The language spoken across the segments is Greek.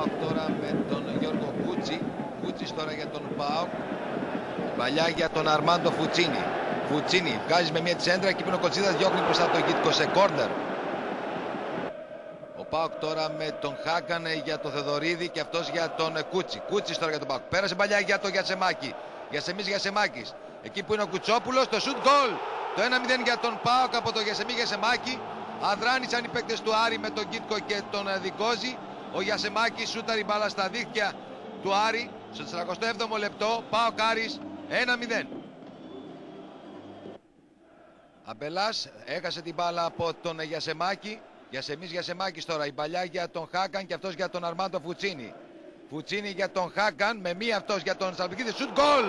ΠΑΟΚ τώρα με τον Γιώργο Κούτσι. Κούτσις τώρα για τον ΠΑΟΚ. Παλιά για τον Αρμάντο Φουτσίνι. Φουτσίνι βγάζει με μια τσέντρα και ο Κοτσίδας διώχνει μπροστά το Γίτκο σε κόρνερ. Ο ΠΑΟΚ τώρα με τον Χάκαν για τον Θεδωρίδη και αυτός για τον Κούτσι. Κούτσις τώρα για τον ΠΑΟΚ. Πέρασε παλιά για τον Γιασεμάκη. Γιασεμάκης. Εκεί που είναι ο Κουτσόπουλος, το σουτ γκολ. Το 1-0 για τον ΠΑΟΚ από τον Γιασεμάκη. Αδράνησαν οι παίκτες του Άρη με τον Γίτκο και τον Δικόζη. Ο Γιασεμάκης σούταρε μπάλα στα δίχτυα του Άρη στο 47ο λεπτό. ΠΑΟΚ Άρης 1-0. Αμπελάς έχασε την μπάλα από τον Γιασεμάκη. Γιασεμάκης τώρα, η παλιά για τον Χάκαν και αυτός για τον Αρμάντο Φουτσίνι. Φουτσίνι για τον Χάκαν, με μία αυτός για τον Σαλπικίδη. Σουτ γκολ!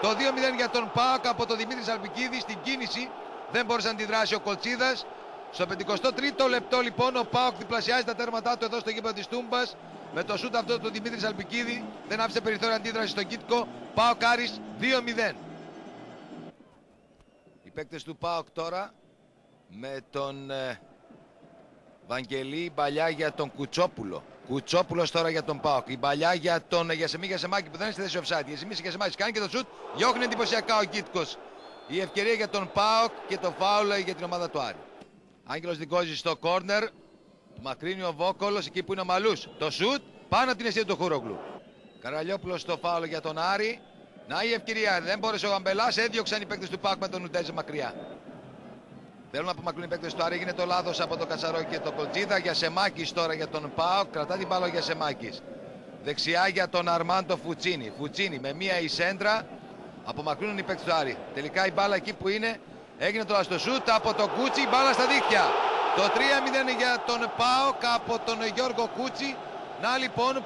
Το 2-0 για τον ΠΑΟΚ από τον Δημήτρη Σαλπικίδη στην κίνηση. Δεν μπόρεσε να αντιδράσει ο Κολτσίδας. Στο 53ο λεπτό λοιπόν ο ΠΑΟΚ διπλασιάζει τα τέρματά του εδώ στο γήπεδο της Τούμπας. Με το σουτ αυτό του Δημήτρη Σαλπικίδη δεν άφησε περιθώριο αντίδραση στον Κίτκο. ΠΑΟΚ Άρης 2-0. Οι παίκτες του ΠΑΟΚ τώρα με τον Βαγγελή, παλιά για τον Κουτσόπουλο. Κουτσόπουλος τώρα για τον ΠΑΟΚ. Η παλιά για τον Γιασεμάκη που δεν είναι στη θέση offside. Γιασεμάκης κάνει και το σουτ. Διώχνει εντυπωσιακά ο Κίτκος. Η ευκαιρία για τον ΠΑΟΚ και το φάουλ για την ομάδα του Άρη. Άγγελος Δικόζης στο κόρνερ. Μακρύνει ο Βόκολος εκεί που είναι ο Μαλούς. Το σουτ πάνω από την αιστεία του Χούρογλου. Καραλιόπουλος στο φάουλ για τον Άρη. Να η ευκαιρία. Δεν μπόρεσε ο Αμπελάς. Έδιωξαν οι παίκτες του ΠΑΟΚ με τον Ουντέζε μακριά. Θέλουν να απομακρύνουν οι παίκτες του Άρη. Έγινε το λάθος από τον Κατσαρό και τον Κολτσίδα. Γιασεμάκης τώρα για τον ΠΑΟΚ. Κρατά την μπάλα ο Γιασεμάκης. Δεξιά για τον Αρμάντο Φουτσίνι. Φουτσίνι με μία η σέντρα. Απομακρύνουν οι παίκτες του Άρη. Τελικά η μπάλα εκεί που είναι. Έγινε τώρα στο σούτ από τον Κούτσι. Μπάλα στα δίχτυα. Το 3-0 για τον ΠΑΟΚ από τον Γιώργο Κούτσι. Να λοιπόν.